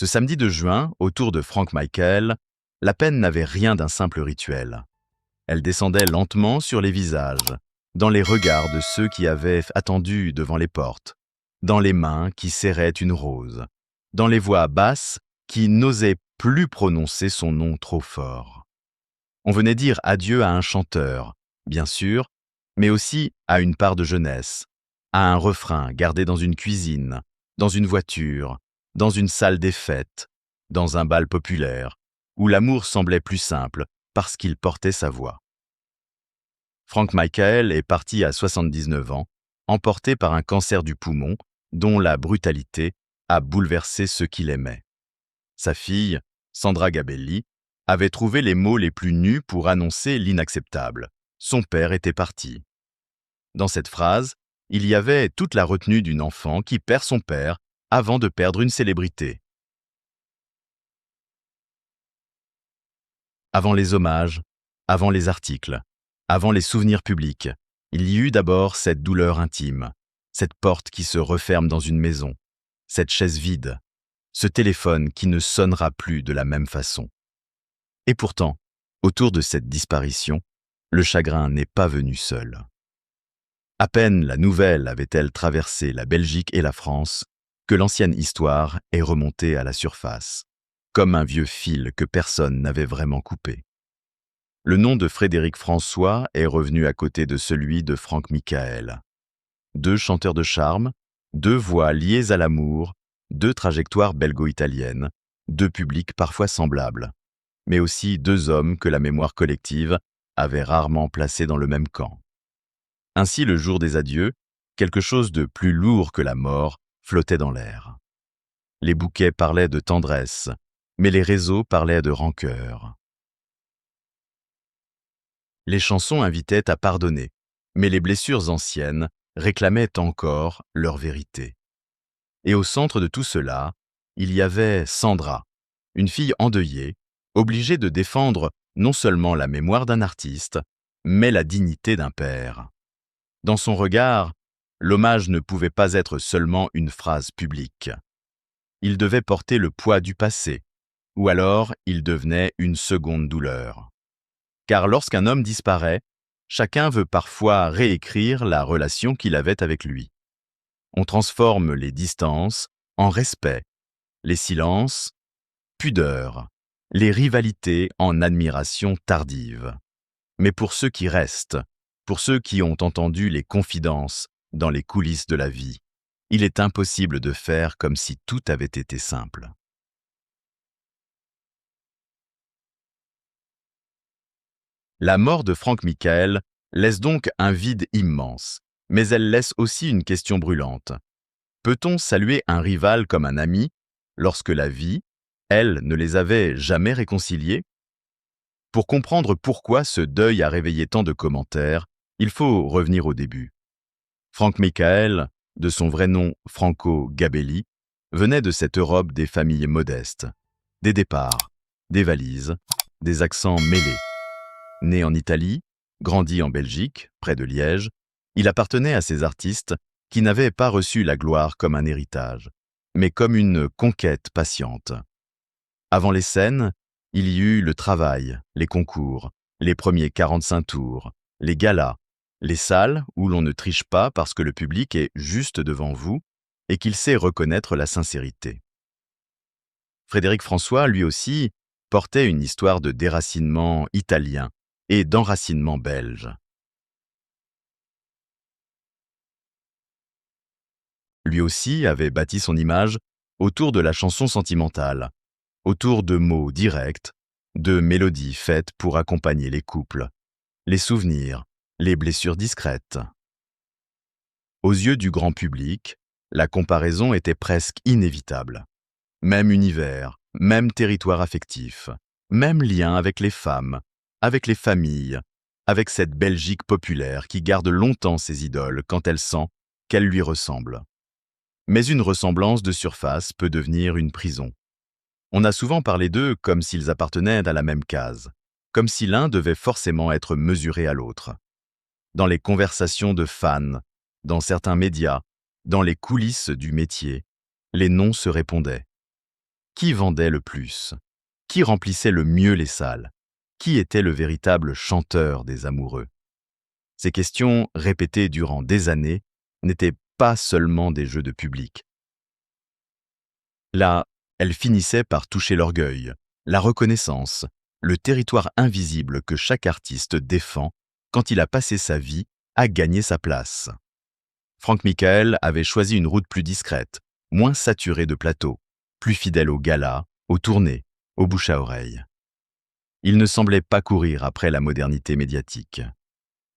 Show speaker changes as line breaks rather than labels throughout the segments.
Ce samedi de juin, autour de Frank Michael, la peine n'avait rien d'un simple rituel. Elle descendait lentement sur les visages, dans les regards de ceux qui avaient attendu devant les portes, dans les mains qui serraient une rose, dans les voix basses qui n'osaient plus prononcer son nom trop fort. On venait dire adieu à un chanteur, bien sûr, mais aussi à une part de jeunesse, à un refrain gardé dans une cuisine, dans une voiture, dans une salle des fêtes, dans un bal populaire, où l'amour semblait plus simple parce qu'il portait sa voix. Frank Michael est parti à 79 ans, emporté par un cancer du poumon dont la brutalité a bouleversé ceux qu'il aimait. Sa fille, Sandra Gabelli, avait trouvé les mots les plus nus pour annoncer l'inacceptable. Son père était parti. Dans cette phrase, il y avait toute la retenue d'une enfant qui perd son père avant de perdre une célébrité. Avant les hommages, avant les articles, avant les souvenirs publics, il y eut d'abord cette douleur intime, cette porte qui se referme dans une maison, cette chaise vide, ce téléphone qui ne sonnera plus de la même façon. Et pourtant, autour de cette disparition, le chagrin n'est pas venu seul. À peine la nouvelle avait-elle traversé la Belgique et la France que l'ancienne histoire est remontée à la surface, comme un vieux fil que personne n'avait vraiment coupé. Le nom de Frédéric François est revenu à côté de celui de Frank Michael. Deux chanteurs de charme, deux voix liées à l'amour, deux trajectoires belgo-italiennes, deux publics parfois semblables, mais aussi deux hommes que la mémoire collective avait rarement placés dans le même camp. Ainsi, le jour des adieux, quelque chose de plus lourd que la mort flottait dans l'air. Les bouquets parlaient de tendresse, mais les réseaux parlaient de rancœur. Les chansons invitaient à pardonner, mais les blessures anciennes réclamaient encore leur vérité. Et au centre de tout cela, il y avait Sandra, une fille endeuillée, obligée de défendre non seulement la mémoire d'un artiste, mais la dignité d'un père. Dans son regard, l'hommage ne pouvait pas être seulement une phrase publique. Il devait porter le poids du passé, ou alors il devenait une seconde douleur. Car lorsqu'un homme disparaît, chacun veut parfois réécrire la relation qu'il avait avec lui. On transforme les distances en respect, les silences, pudeur, les rivalités en admiration tardive. Mais pour ceux qui restent, pour ceux qui ont entendu les confidences dans les coulisses de la vie, il est impossible de faire comme si tout avait été simple. La mort de Frank Michael laisse donc un vide immense, mais elle laisse aussi une question brûlante. Peut-on saluer un rival comme un ami lorsque la vie, elle, ne les avait jamais réconciliés? Pour comprendre pourquoi ce deuil a réveillé tant de commentaires, il faut revenir au début. Frank Michael, de son vrai nom Franco Gabelli, venait de cette Europe des familles modestes, des départs, des valises, des accents mêlés. Né en Italie, grandi en Belgique, près de Liège, il appartenait à ces artistes qui n'avaient pas reçu la gloire comme un héritage, mais comme une conquête patiente. Avant les scènes, il y eut le travail, les concours, les premiers 45 tours, les galas, les salles où l'on ne triche pas parce que le public est juste devant vous et qu'il sait reconnaître la sincérité. Frédéric François, lui aussi, portait une histoire de déracinement italien et d'enracinement belge. Lui aussi avait bâti son image autour de la chanson sentimentale, autour de mots directs, de mélodies faites pour accompagner les couples, les souvenirs, les blessures discrètes. Aux yeux du grand public, la comparaison était presque inévitable. Même univers, même territoire affectif, même lien avec les femmes, avec les familles, avec cette Belgique populaire qui garde longtemps ses idoles quand elle sent qu'elles lui ressemblent. Mais une ressemblance de surface peut devenir une prison. On a souvent parlé d'eux comme s'ils appartenaient à la même case, comme si l'un devait forcément être mesuré à l'autre. Dans les conversations de fans, dans certains médias, dans les coulisses du métier, les noms se répondaient. Qui vendait le plus? Qui remplissait le mieux les salles? Qui était le véritable chanteur des amoureux? Ces questions, répétées durant des années, n'étaient pas seulement des jeux de public. Là, elles finissaient par toucher l'orgueil, la reconnaissance, le territoire invisible que chaque artiste défend quand il a passé sa vie à gagner sa place. Franck Michael avait choisi une route plus discrète, moins saturée de plateaux, plus fidèle aux galas, aux tournées, aux bouche à oreille. Il ne semblait pas courir après la modernité médiatique.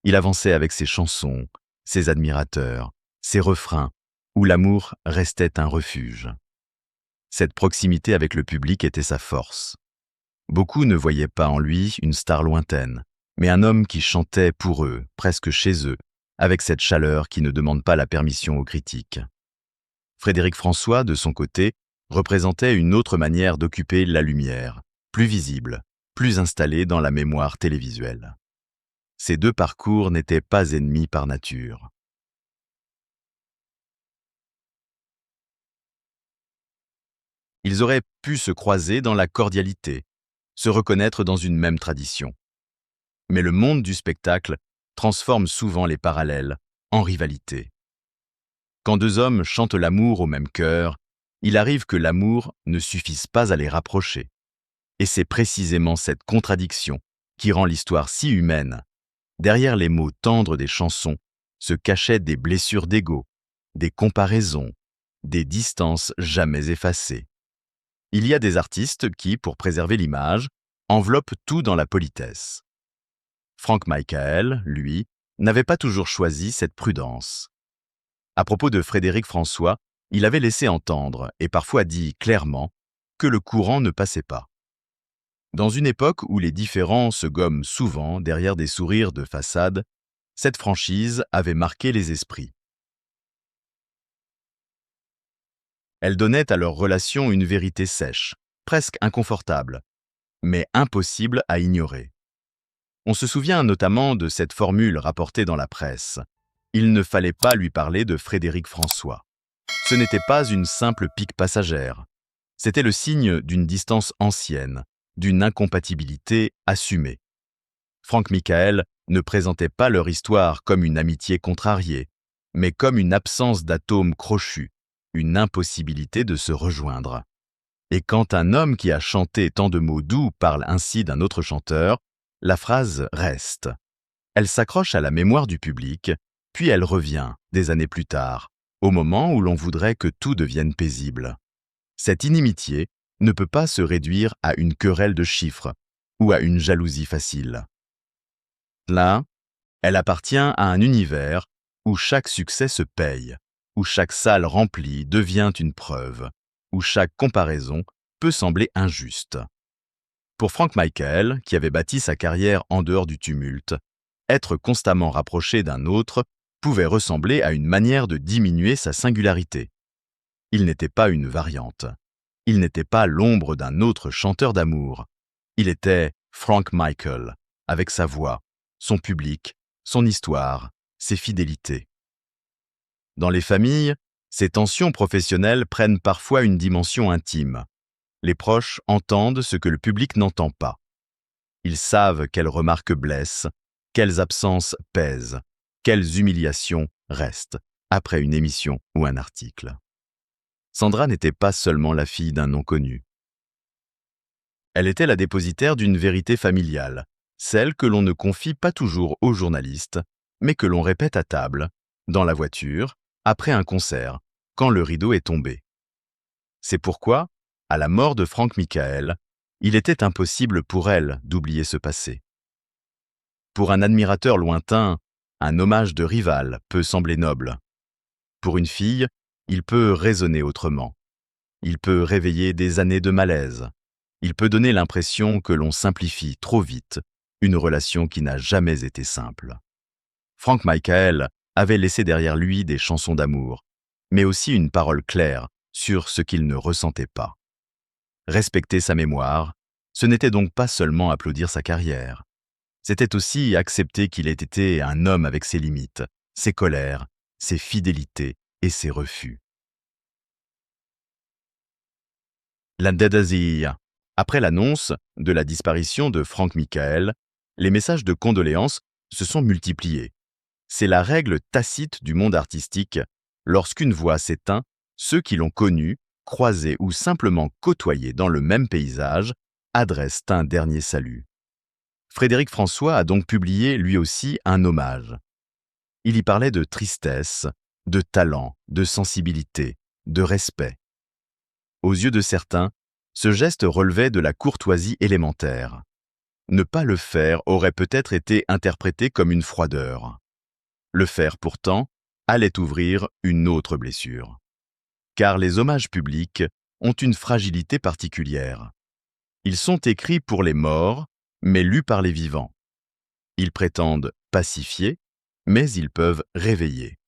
Il avançait avec ses chansons, ses admirateurs, ses refrains, où l'amour restait un refuge. Cette proximité avec le public était sa force. Beaucoup ne voyaient pas en lui une star lointaine, mais un homme qui chantait pour eux, presque chez eux, avec cette chaleur qui ne demande pas la permission aux critiques. Frédéric François, de son côté, représentait une autre manière d'occuper la lumière, plus visible, plus installée dans la mémoire télévisuelle. Ces deux parcours n'étaient pas ennemis par nature. Ils auraient pu se croiser dans la cordialité, se reconnaître dans une même tradition. Mais le monde du spectacle transforme souvent les parallèles en rivalité. Quand deux hommes chantent l'amour au même cœur, il arrive que l'amour ne suffise pas à les rapprocher. Et c'est précisément cette contradiction qui rend l'histoire si humaine. Derrière les mots tendres des chansons se cachaient des blessures d'ego, des comparaisons, des distances jamais effacées. Il y a des artistes qui, pour préserver l'image, enveloppent tout dans la politesse. Franck Michael, lui, n'avait pas toujours choisi cette prudence. À propos de Frédéric François, il avait laissé entendre, et parfois dit clairement, que le courant ne passait pas. Dans une époque où les différends se gomment souvent derrière des sourires de façade, cette franchise avait marqué les esprits. Elle donnait à leur relation une vérité sèche, presque inconfortable, mais impossible à ignorer. On se souvient notamment de cette formule rapportée dans la presse. Il ne fallait pas lui parler de Frédéric François. Ce n'était pas une simple pique passagère. C'était le signe d'une distance ancienne, d'une incompatibilité assumée. Franck Michael ne présentait pas leur histoire comme une amitié contrariée, mais comme une absence d'atomes crochus, une impossibilité de se rejoindre. Et quand un homme qui a chanté tant de mots doux parle ainsi d'un autre chanteur, la phrase reste. Elle s'accroche à la mémoire du public, puis elle revient, des années plus tard, au moment où l'on voudrait que tout devienne paisible. Cette inimitié ne peut pas se réduire à une querelle de chiffres ou à une jalousie facile. Là, elle appartient à un univers où chaque succès se paye, où chaque salle remplie devient une preuve, où chaque comparaison peut sembler injuste. Pour Franck Michael, qui avait bâti sa carrière en dehors du tumulte, être constamment rapproché d'un autre pouvait ressembler à une manière de diminuer sa singularité. Il n'était pas une variante. Il n'était pas l'ombre d'un autre chanteur d'amour. Il était Franck Michael, avec sa voix, son public, son histoire, ses fidélités. Dans les familles, ces tensions professionnelles prennent parfois une dimension intime. Les proches entendent ce que le public n'entend pas. Ils savent quelles remarques blessent, quelles absences pèsent, quelles humiliations restent après une émission ou un article. Sandra n'était pas seulement la fille d'un non connu. Elle était la dépositaire d'une vérité familiale, celle que l'on ne confie pas toujours aux journalistes, mais que l'on répète à table, dans la voiture, après un concert, quand le rideau est tombé. C'est pourquoi, à la mort de Franck Michael, il était impossible pour elle d'oublier ce passé. Pour un admirateur lointain, un hommage de rival peut sembler noble. Pour une fille, il peut résonner autrement. Il peut réveiller des années de malaise. Il peut donner l'impression que l'on simplifie trop vite une relation qui n'a jamais été simple. Franck Michael avait laissé derrière lui des chansons d'amour, mais aussi une parole claire sur ce qu'il ne ressentait pas. Respecter sa mémoire, ce n'était donc pas seulement applaudir sa carrière. C'était aussi accepter qu'il ait été un homme avec ses limites, ses colères, ses fidélités et ses refus. L'Andadaziya. Après l'annonce de la disparition de Frank Michael, les messages de condoléances se sont multipliés. C'est la règle tacite du monde artistique. Lorsqu'une voix s'éteint, ceux qui l'ont connu, croisé ou simplement côtoyé dans le même paysage adressent un dernier salut. Frédéric François a donc publié lui aussi un hommage. Il y parlait de tristesse, de talent, de sensibilité, de respect. Aux yeux de certains, ce geste relevait de la courtoisie élémentaire. Ne pas le faire aurait peut-être été interprété comme une froideur. Le faire pourtant allait ouvrir une autre blessure. Car les hommages publics ont une fragilité particulière. Ils sont écrits pour les morts, mais lus par les vivants. Ils prétendent pacifier, mais ils peuvent réveiller.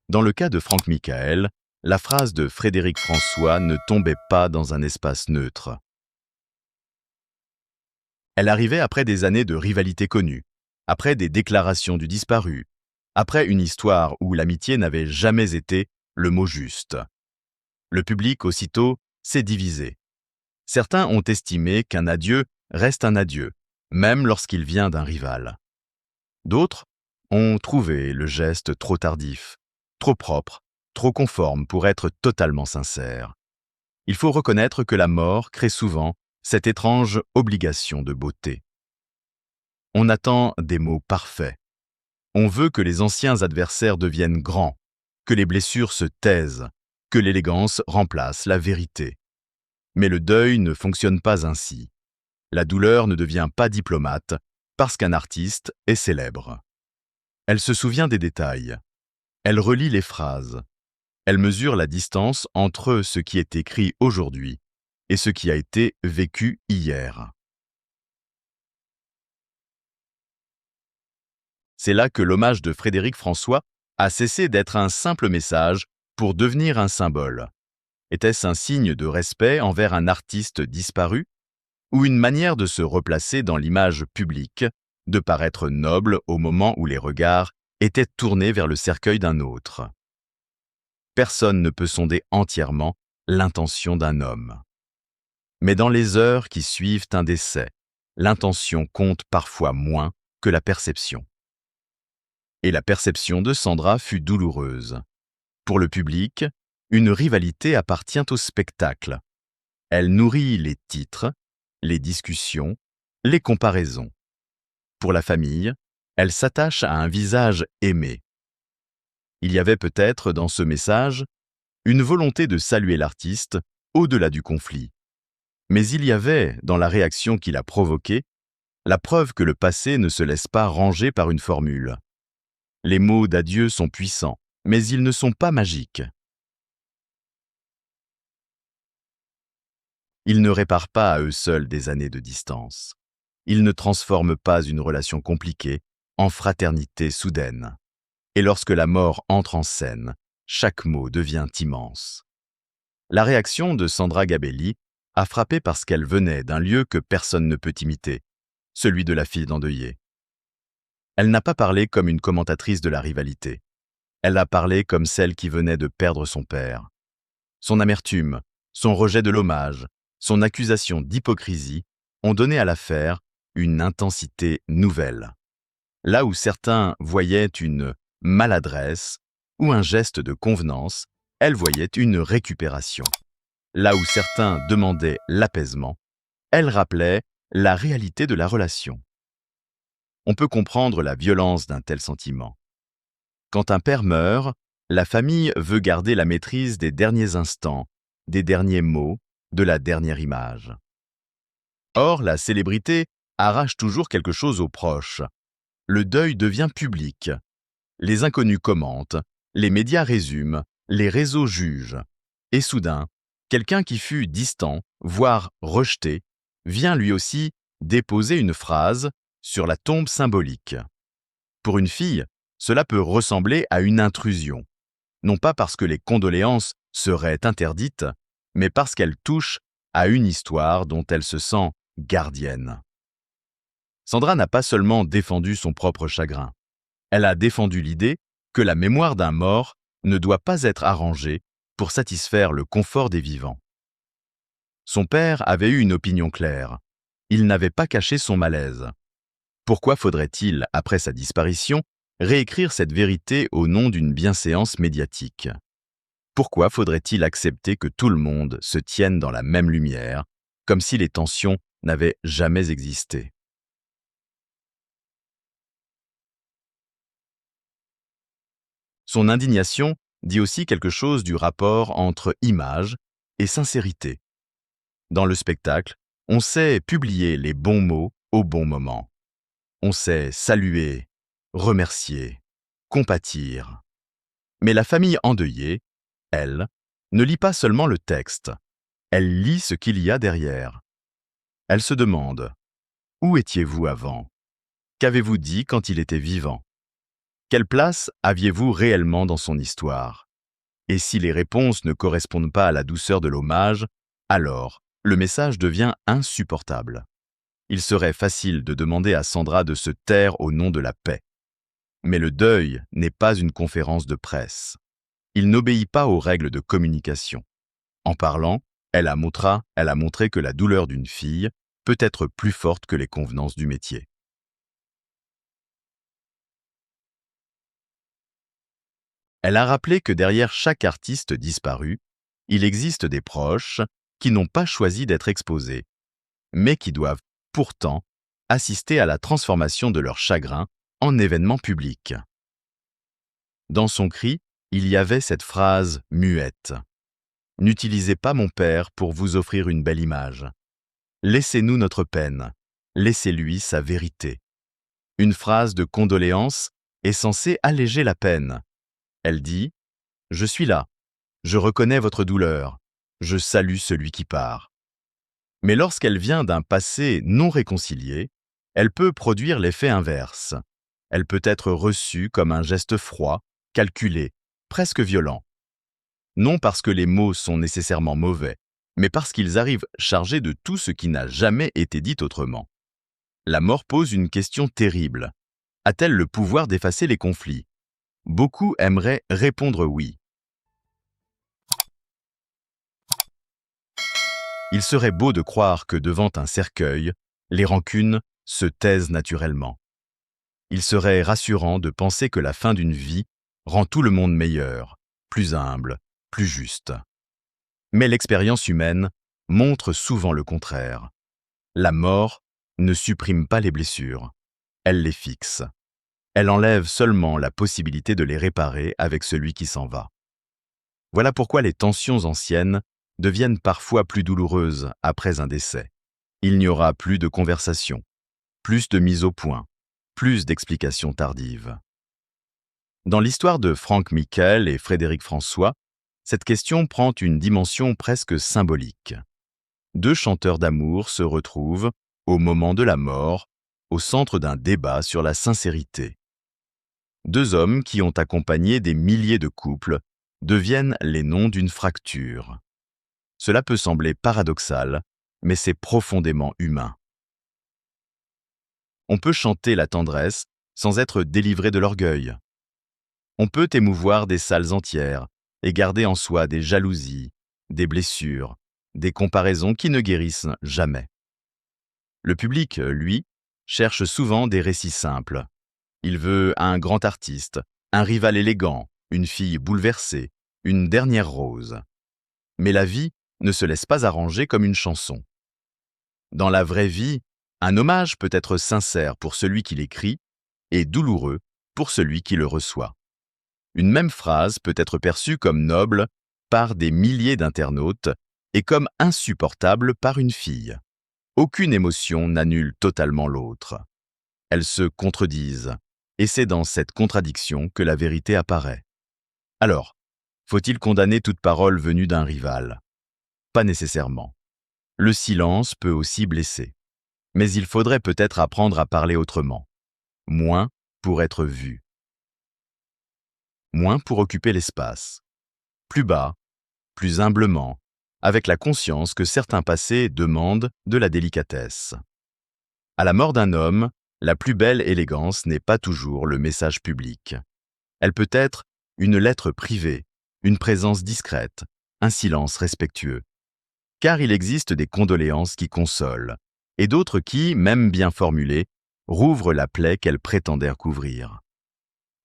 Dans le cas de Frank Michael, la phrase de Frédéric François ne tombait pas dans un espace neutre. Elle arrivait après des années de rivalité connue, après des déclarations du disparu, après une histoire où l'amitié n'avait jamais été le mot juste. Le public, aussitôt, s'est divisé. Certains ont estimé qu'un adieu reste un adieu, même lorsqu'il vient d'un rival. D'autres ont trouvé le geste trop tardif, trop propre, trop conforme pour être totalement sincère. Il faut reconnaître que la mort crée souvent cette étrange obligation de beauté. On attend des mots parfaits. On veut que les anciens adversaires deviennent grands, que les blessures se taisent, que l'élégance remplace la vérité. Mais le deuil ne fonctionne pas ainsi. La douleur ne devient pas diplomate parce qu'un artiste est célèbre. Elle se souvient des détails. Elle relit les phrases. Elle mesure la distance entre ce qui est écrit aujourd'hui et ce qui a été vécu hier. C'est là que l'hommage de Frédéric François a cessé d'être un simple message pour devenir un symbole. Était-ce un signe de respect envers un artiste disparu ou une manière de se replacer dans l'image publique, de paraître noble au moment où les regards étaient tournés vers le cercueil d'un autre? Personne ne peut sonder entièrement l'intention d'un homme. Mais dans les heures qui suivent un décès, l'intention compte parfois moins que la perception. Et la perception de Sandra fut douloureuse. Pour le public, une rivalité appartient au spectacle. Elle nourrit les titres, les discussions, les comparaisons. Pour la famille, elle s'attache à un visage aimé. Il y avait peut-être dans ce message une volonté de saluer l'artiste au-delà du conflit. Mais il y avait, dans la réaction qu'il a provoquée, la preuve que le passé ne se laisse pas ranger par une formule. Les mots d'adieu sont puissants, mais ils ne sont pas magiques. Ils ne réparent pas à eux seuls des années de distance. Ils ne transforment pas une relation compliquée en fraternité soudaine. Et lorsque la mort entre en scène, chaque mot devient immense. La réaction de Sandra Gabelli a frappé parce qu'elle venait d'un lieu que personne ne peut imiter, celui de la fille d'endeuillée. Elle n'a pas parlé comme une commentatrice de la rivalité. Elle a parlé comme celle qui venait de perdre son père. Son amertume, son rejet de l'hommage, son accusation d'hypocrisie ont donné à l'affaire une intensité nouvelle. Là où certains voyaient une maladresse ou un geste de convenance, elle voyait une récupération. Là où certains demandaient l'apaisement, elle rappelait la réalité de la relation. On peut comprendre la violence d'un tel sentiment. Quand un père meurt, la famille veut garder la maîtrise des derniers instants, des derniers mots, de la dernière image. Or, la célébrité arrache toujours quelque chose aux proches. Le deuil devient public. Les inconnus commentent, les médias résument, les réseaux jugent. Et soudain, quelqu'un qui fut distant, voire rejeté, vient lui aussi déposer une phrase sur la tombe symbolique. Pour une fille, cela peut ressembler à une intrusion, non pas parce que les condoléances seraient interdites, mais parce qu'elles touchent à une histoire dont elle se sent gardienne. Sandra n'a pas seulement défendu son propre chagrin, elle a défendu l'idée que la mémoire d'un mort ne doit pas être arrangée pour satisfaire le confort des vivants. Son père avait eu une opinion claire. Il n'avait pas caché son malaise. Pourquoi faudrait-il, après sa disparition, réécrire cette vérité au nom d'une bienséance médiatique? Pourquoi faudrait-il accepter que tout le monde se tienne dans la même lumière, comme si les tensions n'avaient jamais existé? Son indignation dit aussi quelque chose du rapport entre image et sincérité. Dans le spectacle, on sait publier les bons mots au bon moment. On sait saluer, remercier, compatir. Mais la famille endeuillée, elle, ne lit pas seulement le texte, elle lit ce qu'il y a derrière. Elle se demande: où étiez-vous avant? Qu'avez-vous dit quand il était vivant? Quelle place aviez-vous réellement dans son histoire? Et si les réponses ne correspondent pas à la douceur de l'hommage, alors le message devient insupportable. Il serait facile de demander à Sandra de se taire au nom de la paix. Mais le deuil n'est pas une conférence de presse. Il n'obéit pas aux règles de communication. En parlant, elle a montré que la douleur d'une fille peut être plus forte que les convenances du métier. Elle a rappelé que derrière chaque artiste disparu, il existe des proches qui n'ont pas choisi d'être exposés, mais qui doivent pourtant assister à la transformation de leur chagrin en événement public. Dans son cri, il y avait cette phrase muette: N'utilisez pas mon père pour vous offrir une belle image. Laissez-nous notre peine, laissez-lui sa vérité. Une phrase de condoléance est censée alléger la peine. Elle dit: Je suis là, je reconnais votre douleur, je salue celui qui part. Mais lorsqu'elle vient d'un passé non réconcilié, elle peut produire l'effet inverse. Elle peut être reçue comme un geste froid, calculé, presque violent. Non parce que les mots sont nécessairement mauvais, mais parce qu'ils arrivent chargés de tout ce qui n'a jamais été dit autrement. La mort pose une question terrible. A-t-elle le pouvoir d'effacer les conflits? Beaucoup aimeraient répondre oui. Il serait beau de croire que devant un cercueil, les rancunes se taisent naturellement. Il serait rassurant de penser que la fin d'une vie rend tout le monde meilleur, plus humble, plus juste. Mais l'expérience humaine montre souvent le contraire. La mort ne supprime pas les blessures, elle les fixe. Elle enlève seulement la possibilité de les réparer avec celui qui s'en va. Voilà pourquoi les tensions anciennes deviennent parfois plus douloureuses après un décès. Il n'y aura plus de conversation, plus de mise au point, plus d'explications tardives. Dans l'histoire de Franck Michael et Frédéric François, cette question prend une dimension presque symbolique. Deux chanteurs d'amour se retrouvent, au moment de la mort, au centre d'un débat sur la sincérité. Deux hommes qui ont accompagné des milliers de couples deviennent les noms d'une fracture. Cela peut sembler paradoxal, mais c'est profondément humain. On peut chanter la tendresse sans être délivré de l'orgueil. On peut émouvoir des salles entières et garder en soi des jalousies, des blessures, des comparaisons qui ne guérissent jamais. Le public, lui, cherche souvent des récits simples. Il veut un grand artiste, un rival élégant, une fille bouleversée, une dernière rose. Mais la vie ne se laisse pas arranger comme une chanson. Dans la vraie vie, un hommage peut être sincère pour celui qui l'écrit et douloureux pour celui qui le reçoit. Une même phrase peut être perçue comme noble par des milliers d'internautes et comme insupportable par une fille. Aucune émotion n'annule totalement l'autre. Elles se contredisent, et c'est dans cette contradiction que la vérité apparaît. Alors, faut-il condamner toute parole venue d'un rival? Pas nécessairement. Le silence peut aussi blesser. Mais il faudrait peut-être apprendre à parler autrement. Moins pour être vu. Moins pour occuper l'espace. Plus bas, plus humblement, avec la conscience que certains passés demandent de la délicatesse. À la mort d'un homme, la plus belle élégance n'est pas toujours le message public. Elle peut être une lettre privée, une présence discrète, un silence respectueux. car il existe des condoléances qui consolent, et d'autres qui, même bien formulées, rouvrent la plaie qu'elles prétendaient couvrir.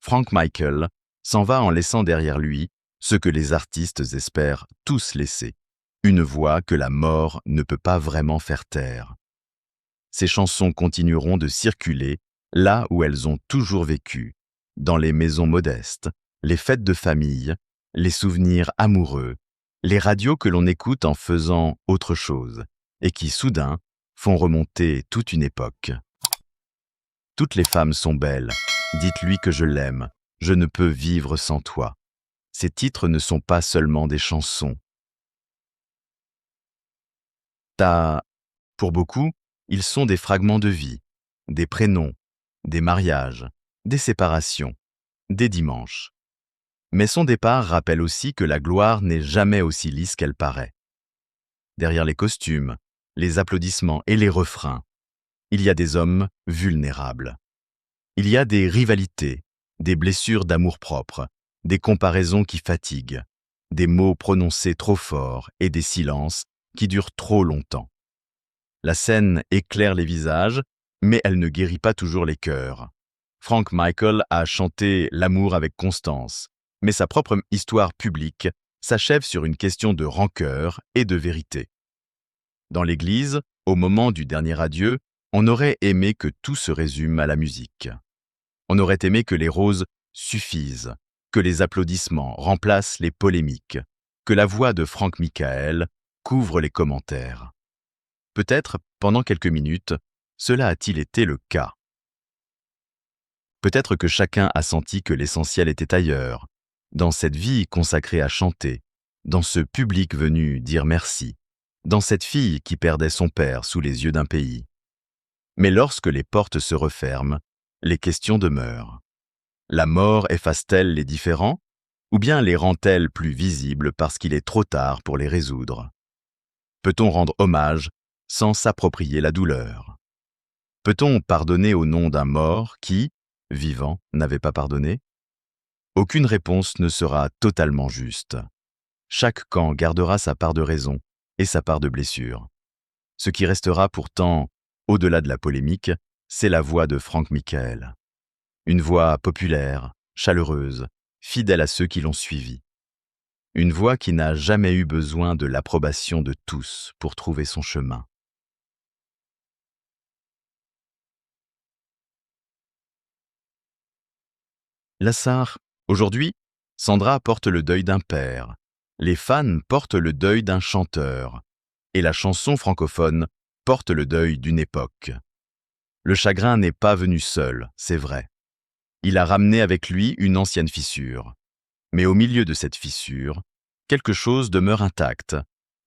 Frank Michael s'en va en laissant derrière lui ce que les artistes espèrent tous laisser, une voix que la mort ne peut pas vraiment faire taire. Ces chansons continueront de circuler là où elles ont toujours vécu, dans les maisons modestes, les fêtes de famille, les souvenirs amoureux, les radios que l'on écoute en faisant autre chose, et qui, soudain, font remonter toute une époque. Toutes les femmes sont belles, dites-lui que je l'aime, je ne peux vivre sans toi. Ces titres ne sont pas seulement des chansons. Pour beaucoup, ils sont des fragments de vie, des prénoms, des mariages, des séparations, des dimanches. Mais son départ rappelle aussi que la gloire n'est jamais aussi lisse qu'elle paraît. Derrière les costumes, les applaudissements et les refrains, il y a des hommes vulnérables. Il y a des rivalités, des blessures d'amour-propre, des comparaisons qui fatiguent, des mots prononcés trop forts et des silences qui durent trop longtemps. La scène éclaire les visages, mais elle ne guérit pas toujours les cœurs. Frank Michael a chanté l'amour avec constance, mais sa propre histoire publique s'achève sur une question de rancœur et de vérité. Dans l'église, au moment du dernier adieu, on aurait aimé que tout se résume à la musique. On aurait aimé que les roses suffisent, que les applaudissements remplacent les polémiques, que la voix de Frank Michael couvre les commentaires. Peut-être, pendant quelques minutes, cela a-t-il été le cas. Peut-être que chacun a senti que l'essentiel était ailleurs, dans cette vie consacrée à chanter, dans ce public venu dire merci, dans cette fille qui perdait son père sous les yeux d'un pays. Mais lorsque les portes se referment, les questions demeurent. La mort efface-t-elle les différends, ou bien les rend-elle plus visibles parce qu'il est trop tard pour les résoudre? Peut-on rendre hommage sans s'approprier la douleur? Peut-on pardonner au nom d'un mort qui, vivant, n'avait pas pardonné? Aucune réponse ne sera totalement juste. Chaque camp gardera sa part de raison et sa part de blessure. Ce qui restera pourtant, au-delà de la polémique, c'est la voix de Frank Michael. Une voix populaire, chaleureuse, fidèle à ceux qui l'ont suivi. Une voix qui n'a jamais eu besoin de l'approbation de tous pour trouver son chemin. Lassar, aujourd'hui, Sandra porte le deuil d'un père, les fans portent le deuil d'un chanteur, et la chanson francophone porte le deuil d'une époque. Le chagrin n'est pas venu seul, c'est vrai. Il a ramené avec lui une ancienne fissure. Mais au milieu de cette fissure, quelque chose demeure intact,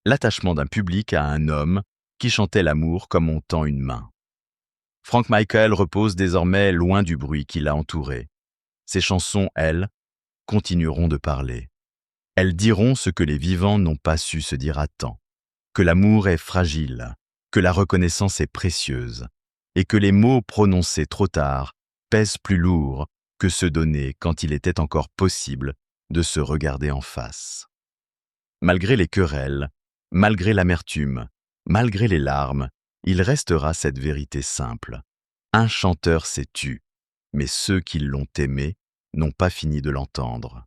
l'attachement d'un public à un homme qui chantait l'amour comme on tend une main. Frank Michael repose désormais loin du bruit qui l'a entouré. Ses chansons, elles, continueront de parler. Elles diront ce que les vivants n'ont pas su se dire à temps, que l'amour est fragile, que la reconnaissance est précieuse, et que les mots prononcés trop tard pèsent plus lourd que ceux donnés quand il était encore possible de se regarder en face. Malgré les querelles, malgré l'amertume, malgré les larmes, il restera cette vérité simple. Un chanteur s'est tu, mais ceux qui l'ont aimé n'ont pas fini de l'entendre.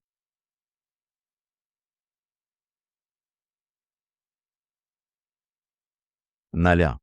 Nalia.